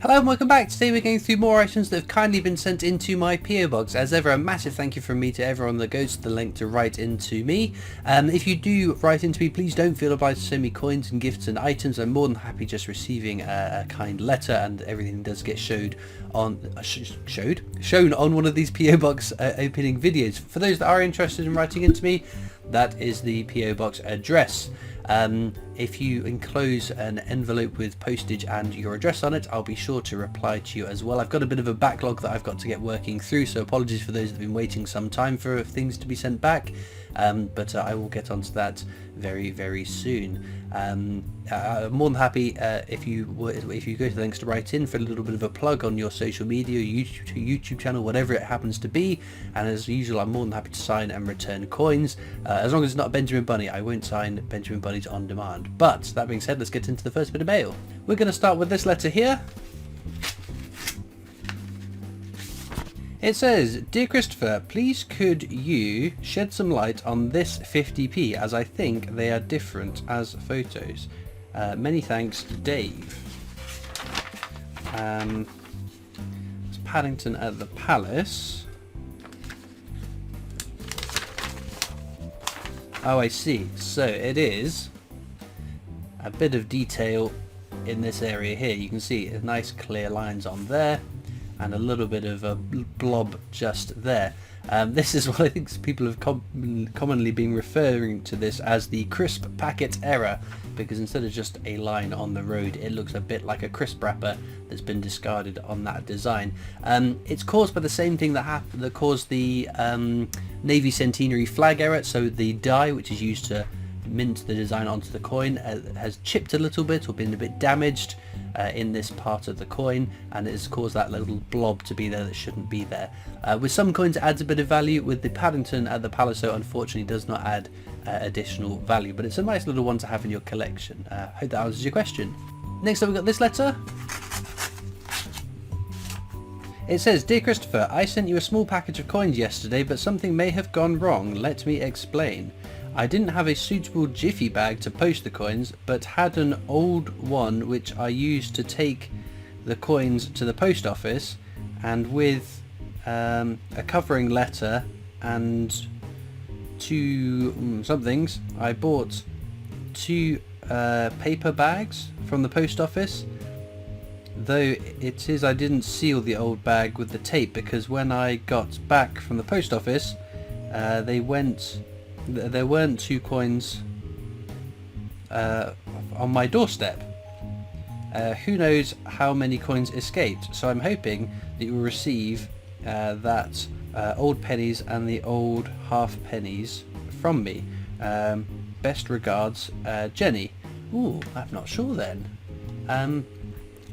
Hello and welcome back. Today we're going through more items that have kindly been sent into my PO box. As ever, a massive thank you from me to everyone that goes to the link to write into me. If you do write into me, please don't feel obliged to send me coins and gifts and items. I'm more than happy just receiving a kind letter, and everything does get shown on one of these PO box opening videos. For those that are interested in writing into me, that is the PO box address. If you enclose an envelope with postage and your address on it, I'll be sure to reply to you as well. I've got a bit of a backlog that I've got to get working through, so apologies for those that have been waiting some time for things to be sent back, but I will get onto that very, very soon. I'm more than happy if you go to the links to write in for a little bit of a plug on your social media, YouTube channel, whatever it happens to be. And as usual, I'm more than happy to sign and return coins. As long as it's not a Benjamin Bunny, I won't sign Benjamin Bunnies on demand. But that being said, let's get into the first bit of mail. We're going to start with this letter here. It says, "Dear Christopher, please could you shed some light on this 50p, as I think they are different as photos. Many thanks, Dave." It's Paddington at the Palace. Oh, I see. So it is a bit of detail in this area here. You can see nice clear lines on there, and a little bit of a blob just there. This is what I think people have commonly been referring to this as the crisp packet error, because instead of just a line on the road, it looks a bit like a crisp wrapper that's been discarded on that design. It's caused by the same thing that caused the Navy Centenary flag error. So the die which is used to mint the design onto the coin has chipped a little bit or been a bit damaged in this part of the coin, and it has caused that little blob to be there that shouldn't be there. With some coins it adds a bit of value. With the Paddington at the Palace, unfortunately does not add additional value, but it's a nice little one to have in your collection. Hope that answers your question. Next up we've got this letter. It says, "Dear Christopher, I sent you a small package of coins yesterday, but something may have gone wrong. Let me explain. I didn't have a suitable jiffy bag to post the coins, but had an old one which I used to take the coins to the post office, and with a covering letter and two somethings, I bought two paper bags from the post office. Though it is I didn't seal the old bag with the tape, because when I got back from the post office there weren't two coins on my doorstep. Who knows how many coins escaped, so I'm hoping that you will receive that old pennies and the old half pennies from me. Best regards, Jenny." Ooh, I'm not sure then.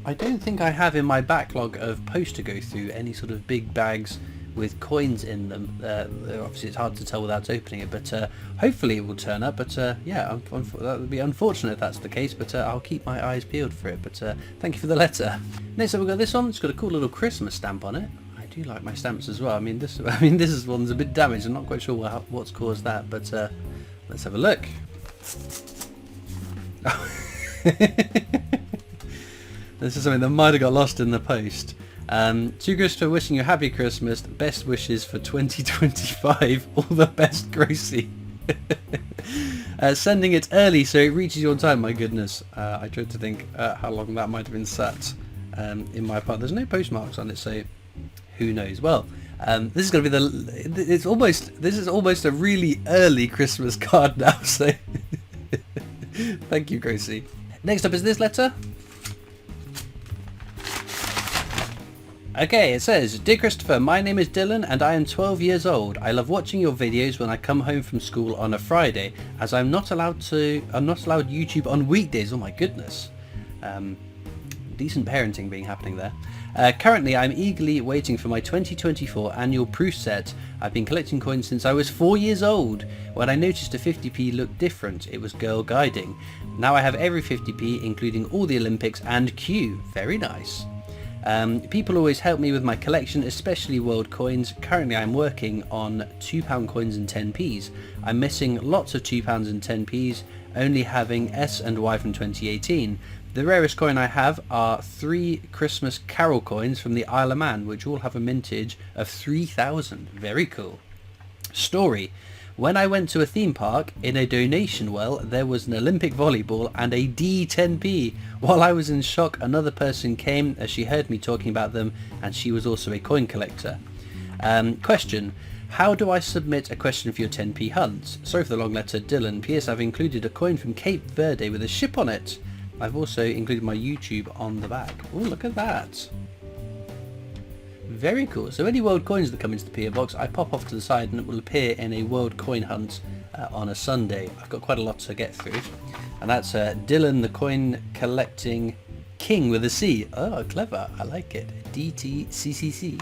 I don't think I have in my backlog of post to go through any sort of big bags with coins in them. Obviously it's hard to tell without opening it, but hopefully it will turn up. But yeah, that would be unfortunate if that's the case, but I'll keep my eyes peeled for it. But thank you for the letter. Next up we've got this one. It's got a cool little Christmas stamp on it. I do like my stamps as well. This one's a bit damaged. I'm not quite sure what's caused that, but let's have a look. This is something that might have got lost in the post. "To Christopher, wishing you a happy Christmas. Best wishes for 2025. All the best, Gracie." Sending it early so it reaches you on time. My goodness. I tried to think how long that might have been sat in my part. There's no postmarks on it, so who knows. Well, this is going to be this is almost a really early Christmas card now, so thank you, Gracie. Next up is this letter. Okay, it says, "Dear Christopher, my name is Dylan and I am 12 years old. I love watching your videos when I come home from school on a Friday, as I'm not allowed YouTube on weekdays." Oh my goodness. Decent parenting being happening there. "Currently I'm eagerly waiting for my 2024 annual proof set. I've been collecting coins since I was 4 years old. When I noticed a 50p looked different, it was girl guiding. Now I have every 50p, including all the Olympics and Q. Very nice. People always help me with my collection, especially world coins. Currently I'm working on £2 coins and 10p's. I'm missing lots of £2 and 10p's, only having S and Y from 2018. The rarest coin I have are 3 Christmas Carol coins from the Isle of Man, which all have a mintage of 3,000. Very cool. Story. When I went to a theme park, in a donation well, there was an Olympic volleyball and a D10p. While I was in shock, another person came as she heard me talking about them, and she was also a coin collector. Question. How do I submit a question for your 10p hunts? Sorry for the long letter, Dylan. P.S. I've included a coin from Cape Verde with a ship on it. I've also included my YouTube on the back. Oh, look at that. Very cool. So any world coins that come into the PO box, I pop off to the side and it will appear in a world coin hunt on a Sunday. I've got quite a lot to get through. And that's Dylan, the coin collecting king with a C. Oh, clever. I like it. DTCCC.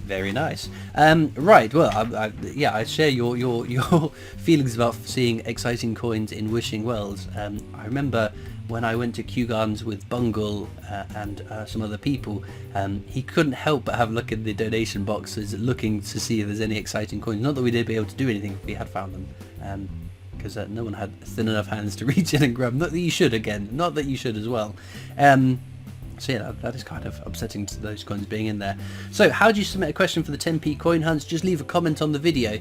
Very nice. Right, well, I share your feelings about seeing exciting coins in Wishing Wells. I remember when I went to Kew Gardens with Bungle and some other people, he couldn't help but have a look in the donation boxes looking to see if there's any exciting coins. Not that we did be able to do anything if we had found them, because no one had thin enough hands to reach in and grab them. Not that you should, again. Not that you should as well. So yeah, that is kind of upsetting to those coins being in there. So how do you submit a question for the 10p coin hunts? Just leave a comment on the video.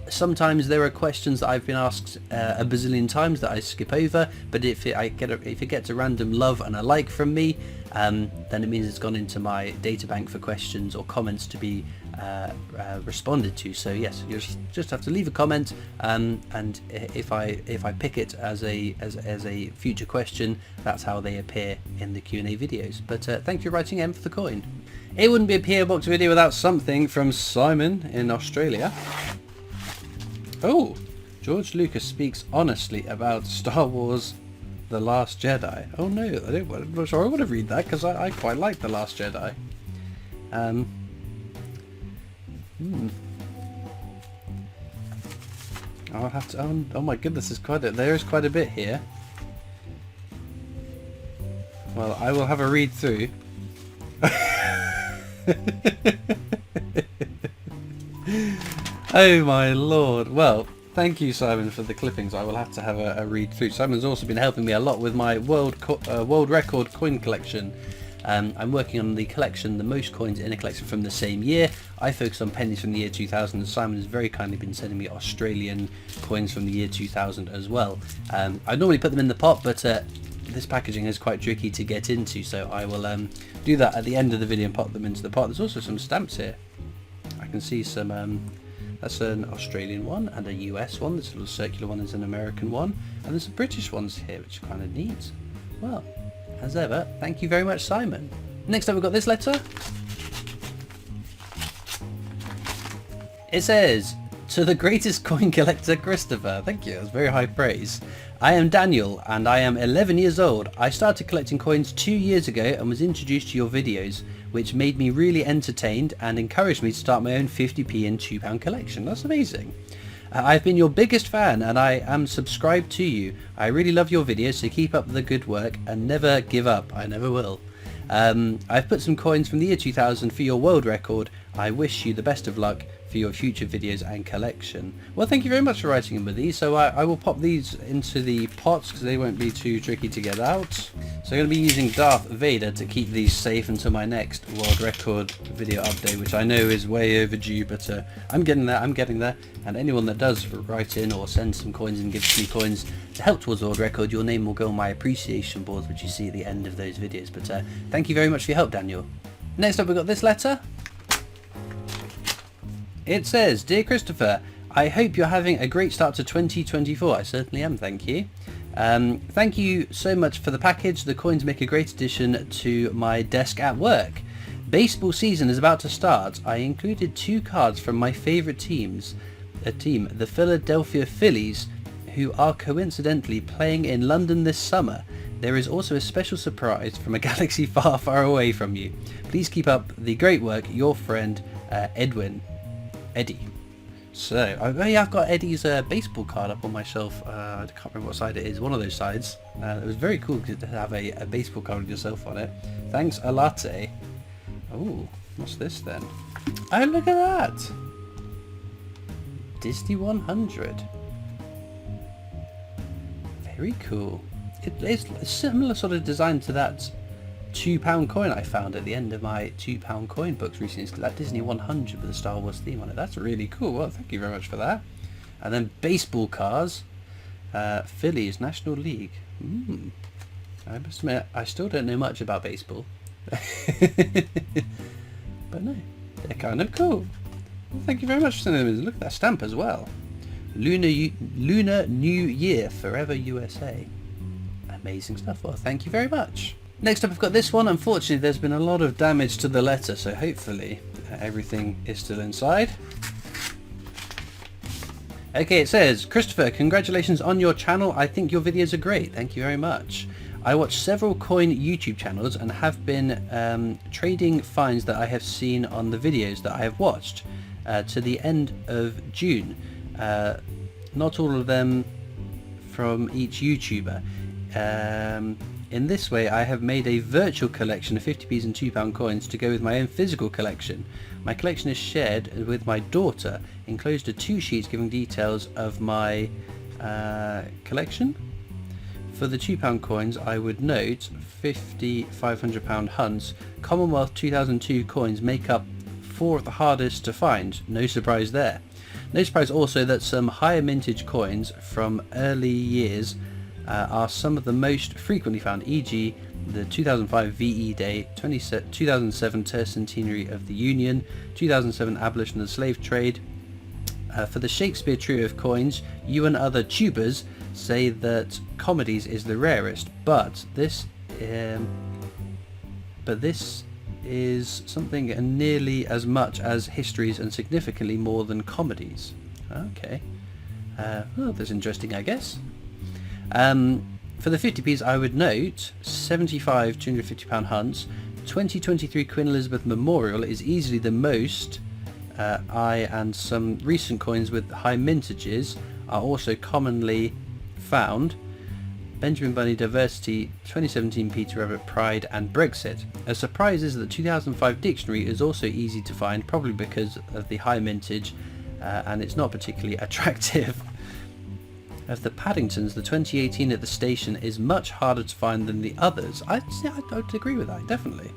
Sometimes there are questions that I've been asked a bazillion times that I skip over, but if it gets a random love and a like from me, then it means it's gone into my data bank for questions or comments to be responded to. So yes, you just have to leave a comment, and if I pick it as a future question, that's how they appear in the Q&A videos. But thank you for writing M for the coin. It wouldn't be a PO Box video without something from Simon in Australia. Oh, George Lucas speaks honestly about Star Wars The Last Jedi. Oh no, I'm sorry, I want to read that because I quite like The Last Jedi. I'll have to, oh my goodness, there is quite a bit here. Well, I will have a read through. Oh my lord. Well, thank you, Simon, for the clippings. I will have to have a read through. Simon's also been helping me a lot with my world record coin collection. I'm working on the collection, the most coins in a collection from the same year. I focus on pennies from the year 2000, and Simon has very kindly been sending me Australian coins from the year 2000 as well. I normally put them in the pot, but this packaging is quite tricky to get into, so I will do that at the end of the video and pop them into the pot. There's also some stamps here. I can see some, that's an Australian one and a US one. This little circular one is an American one, and there's some British ones here, which are kind of neat. Well, as ever, thank you very much, Simon. Next up, we've got this letter. It says, to the greatest coin collector, Christopher. Thank you, that's very high praise. I am Daniel, and I am 11 years old. I started collecting coins 2 years ago and was introduced to your videos, which made me really entertained and encouraged me to start my own 50p and £2 collection. That's amazing. I've been your biggest fan and I am subscribed to you. I really love your videos, so keep up the good work and never give up. I never will. I've put some coins from the year 2000 for your world record. I wish you the best of luck for your future videos and collection. Well, thank you very much for writing in with these. So I will pop these into the pots because they won't be too tricky to get out. So I'm going to be using Darth Vader to keep these safe until my next world record video update, which I know is way overdue, but I'm getting there, and anyone that does write in or send some coins and gives me coins to help towards the world record, your name will go on my appreciation boards, which you see at the end of those videos. But thank you very much for your help, Daniel. Next up, we've got this letter. It says, Dear Christopher, I hope you're having a great start to 2024. I certainly am, thank you. Thank you so much for the package. The coins make a great addition to my desk at work. Baseball season is about to start. I included 2 cards from my favourite team, the Philadelphia Phillies, who are coincidentally playing in London this summer. There is also a special surprise from a galaxy far, far away from you. Please keep up the great work. Your friend, Eddie. So, I've got Eddie's baseball card up on my shelf. I can't remember what side it is. One of those sides. It was very cool to have a baseball card with yourself on it. Thanks a latte. Oh, what's this then? Oh, look at that! Disney 100. Very cool. it's a similar sort of design to that £2 coin I found at the end of my £2 coin books recently. It's that Disney 100 with a Star Wars theme on it. That's really cool. Well, thank you very much for that. And then baseball cards, Phillies National League. I must admit, I still don't know much about baseball. But no, they're kind of cool. Well, thank you very much for sending them in. Look at that stamp as well. Lunar New Year, Forever USA. Amazing stuff. Well, thank you very much. Next up, I've got this one. Unfortunately, there's been a lot of damage to the letter, so hopefully everything is still inside. Okay, it says, Christopher, congratulations on your channel. I think your videos are great. Thank you very much. I watch several coin YouTube channels and have been trading finds that I have seen on the videos that I have watched to the end of June. Not all of them from each YouTuber. In this way, I have made a virtual collection of 50p's and £2 coins to go with my own physical collection. My collection is shared with my daughter. Enclosed are 2 sheets giving details of my collection. For the £2 coins, I would note 50 £500 hunts. Commonwealth 2002 coins make up 4 of the hardest to find. No surprise there. No surprise also that some higher mintage coins from early years are some of the most frequently found, e.g. the 2005 VE Day, 2007 Tercentenary of the Union, 2007 Abolition of the Slave Trade. For the Shakespeare trio of coins, you and other tubers say that comedies is the rarest, but this is something nearly as much as histories and significantly more than comedies. Okay. Well, that's interesting, I guess. For the 50p's, I would note 75 £250 hunts. 2023 Queen Elizabeth Memorial is easily the most. And some recent coins with high mintages are also commonly found. Benjamin Bunny Diversity, 2017 Peter Rabbit Pride and Brexit. A surprise is that the 2005 dictionary is also easy to find, probably because of the high mintage, and it's not particularly attractive. Of the Paddingtons, the 2018 at the station is much harder to find than the others. I'd agree with that, definitely.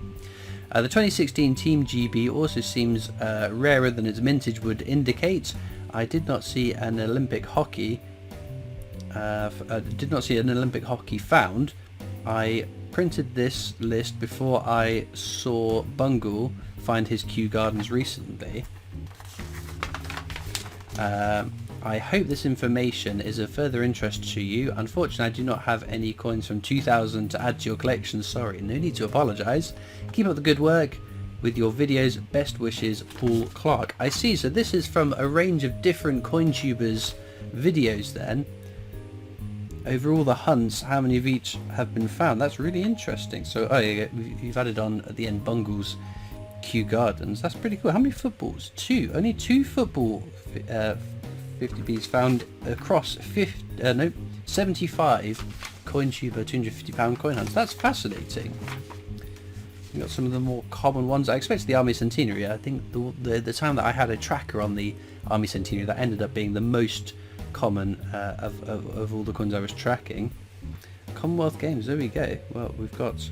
The 2016 Team GB also seems rarer than its mintage would indicate. I did not see an Olympic hockey. Found. I printed this list before I saw Bungle find his Kew Gardens recently. I hope this information is of further interest to you. Unfortunately, I do not have any coins from 2000 to add to your collection. Sorry, no need to apologise. Keep up the good work with your videos. Best wishes, Paul Clark. I see, so this is from a range of different CoinTubers videos then. Over all the hunts, how many of each have been found? That's really interesting. So, oh yeah, you've added on at the end Bungle's Kew Gardens. That's pretty cool. How many footballs? 2. Only 2 football 50p's found across 75 CoinTuber £250 coin hunts. That's fascinating. We've got some of the more common ones. I expect the Army Centenary. I think the time that I had a tracker on the Army Centenary, that ended up being the most common of all the coins I was tracking. Commonwealth Games, there we go. Well, we've got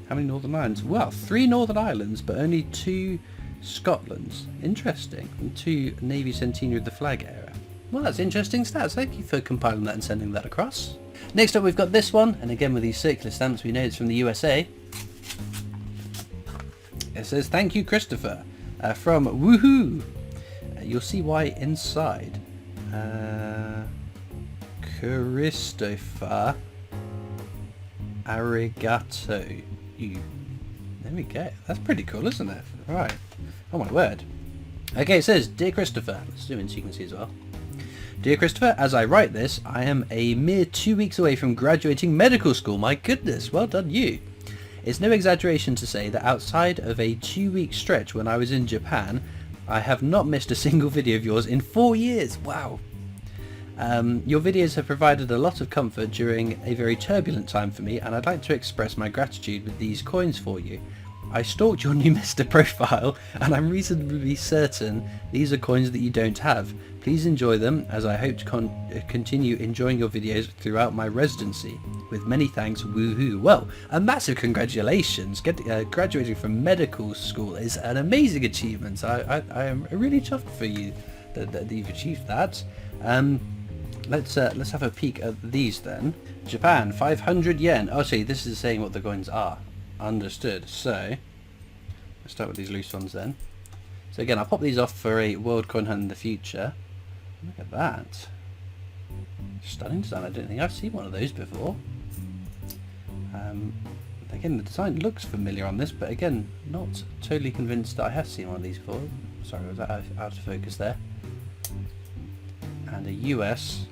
how many Northern Islands? Well, 3 Northern Islands, but only 2 Scotlands. Interesting. And 2 Navy Centenary of the Flag era. Well, that's interesting stats. Thank you for compiling that and sending that across. Next up, we've got this one, and again with these circular stamps, we know it's from the USA. It says, "Thank you, Christopher," from Woohoo. You'll see why inside. Christopher, arigato. There we go. That's pretty cool, isn't it? Right. Oh my word. Okay, it says, "Dear Christopher," let's zoom in so you can see as well. "Dear Christopher, as I write this, I am a mere 2 weeks away from graduating medical school." My goodness, well done you. "It's no exaggeration to say that outside of a 2-week stretch when I was in Japan, I have not missed a single video of yours in 4 years. Wow. Your videos have provided a lot of comfort during a very turbulent time for me, and I'd like to express my gratitude with these coins for you. I stalked your new Mr. profile and I'm reasonably certain these are coins that you don't have. Please enjoy them as I hope to continue enjoying your videos throughout my residency. With many thanks, woohoo. Well, a massive congratulations. Graduating from medical school is an amazing achievement. I am really chuffed for you that you've achieved that. Let's have a peek at these then. Japan, 500 yen. Oh, see, this is saying what the coins are. Understood. So, let's start with these loose ones then. So again, I'll pop these off for a world coin hunt in the future. Look at that. Stunning design. I don't think I've seen one of those before. Again, the design looks familiar on this, but again, not totally convinced that I have seen one of these before. Sorry, was that out of focus there? And a US.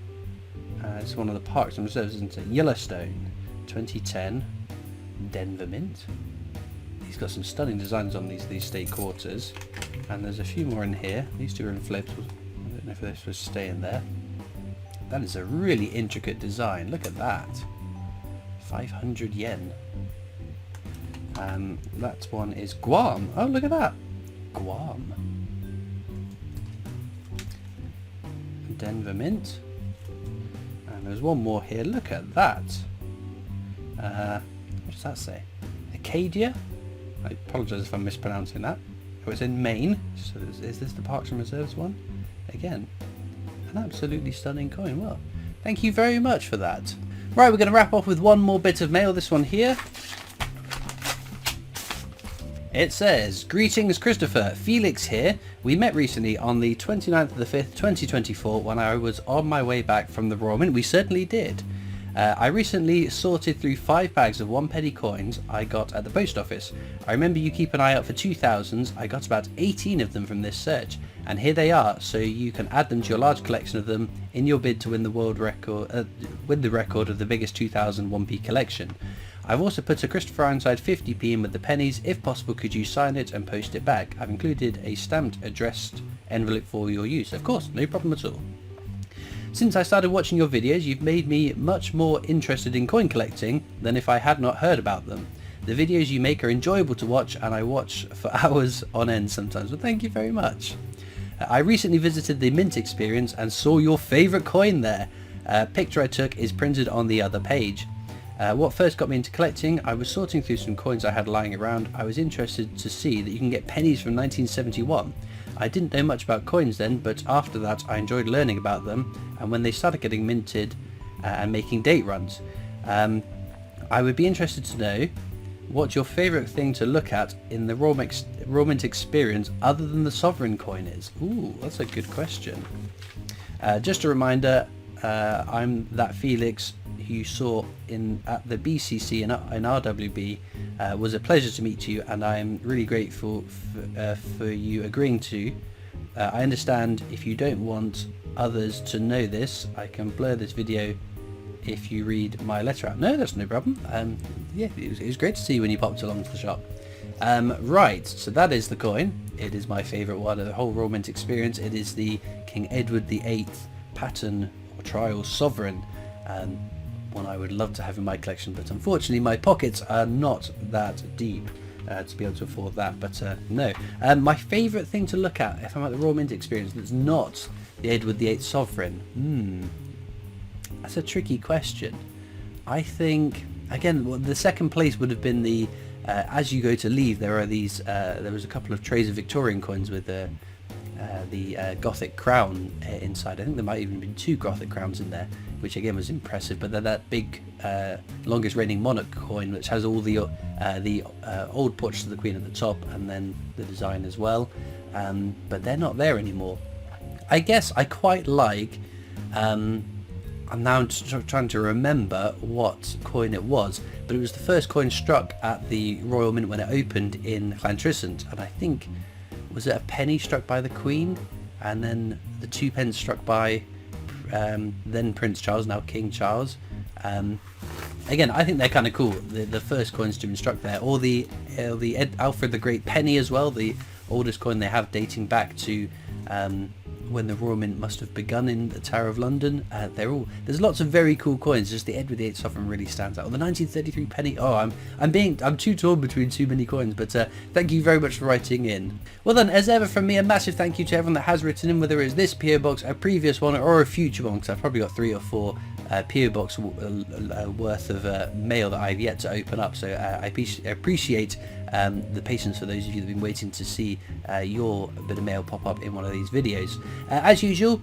It's one of the parks and reserves, isn't it? Yellowstone, 2010. Denver Mint. He's got some stunning designs on these state quarters, and there's a few more in here. These two are inflatable. I don't know if they're supposed to stay in there. That is a really intricate design. Look at that. 500 yen. That one is Guam. Oh, look at that. Guam. Denver Mint. And there's one more here. Look at that. What does that say? Acadia? I apologise if I'm mispronouncing that. Oh, it's in Maine. So is this the Parks and Reserves one? Again, an absolutely stunning coin. Well, thank you very much for that. Right, we're going to wrap off with one more bit of mail. This one here. It says, "Greetings Christopher, Felix here. We met recently on the 29th of the 5th, 2024 when I was on my way back from the Royal Mint." We certainly did. I recently sorted through 5 bags of 1-penny coins I got at the post office. I remember you keep an eye out for 2000s. I got about 18 of them from this search, and here they are, so you can add them to your large collection of them in your bid to win the world record, win the record of the biggest 2000 1p collection. I've also put a Christopher Ironside 50p in with the pennies. If possible, could you sign it and post it back? I've included a stamped addressed envelope for your use. Of course, no problem at all. Since I started watching your videos, you've made me much more interested in coin collecting than if I had not heard about them. The videos you make are enjoyable to watch, and I watch for hours on end sometimes. Well, thank you very much. I recently visited the Mint experience and saw your favourite coin there. Picture I took is printed on the other page. What first got me into collecting, I was sorting through some coins I had lying around. I was interested to see that you can get pennies from 1971. I didn't know much about coins then, but after that I enjoyed learning about them, and when they started getting minted and making date runs. I would be interested to know what your favourite thing to look at in the Royal Mint experience other than the sovereign coin is. Ooh, that's a good question. Just a reminder, I'm that Felix who you saw at the BCC in RWB. Was a pleasure to meet you, and I am really grateful for you agreeing to. I understand if you don't want others to know this, I can blur this video if you read my letter out. No, that's no problem. Yeah, it was great to see you when you popped along to the shop. Right, so that is the coin. It is my favourite one of the whole Royal Mint experience. It is the King Edward VIII Pattern or Trial Sovereign. One I would love to have in my collection, but unfortunately my pockets are not that deep to be able to afford that. But no, my favourite thing to look at if I'm at the Royal Mint experience that's not the Edward VIII Sovereign, that's a tricky question. I think again the second place would have been the as you go to leave there are these there was a couple of trays of Victorian coins with the Gothic crown inside. I think there might even been 2 Gothic crowns in there, which again was impressive. But then that big longest reigning monarch coin, which has all the old portraits of the Queen at the top, and then the design as well. But they're not there anymore. I guess I quite like. I'm now trying to remember what coin it was, but it was the first coin struck at the Royal Mint when it opened in Llantrisant, and I think. Was it a penny struck by the Queen, and then the 2 pence struck by then Prince Charles, now King Charles? Again, I think they're kind of cool. The first coins to be struck there, or the Alfred the Great penny as well, the oldest coin they have dating back to when the Royal Mint must have begun in the Tower of London. There's lots of very cool coins. Just the Edward VIII sovereign really stands out. Or the 1933 penny. Oh, I'm too torn between too many coins. But thank you very much for writing in. Well then, as ever from me, a massive thank you to everyone that has written in, whether it's this PO box, a previous one, or a future one. Because I've probably got 3 or 4 PO box worth of mail that I've yet to open up. So I appreciate the patience for those of you that have been waiting to see your bit of mail pop up in one of these videos. As usual,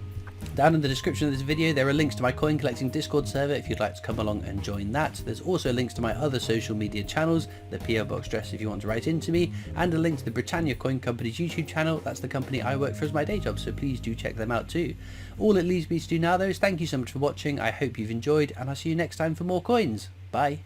down in the description of this video there are links to my coin collecting Discord server if you'd like to come along and join that. There's also links to my other social media channels, the PO Box address if you want to write into me, and a link to the Britannia Coin Company's YouTube channel. That's the company I work for as my day job, so please do check them out too. All it leaves me to do now though is thank you so much for watching. I hope you've enjoyed, and I'll see you next time for more coins. Bye.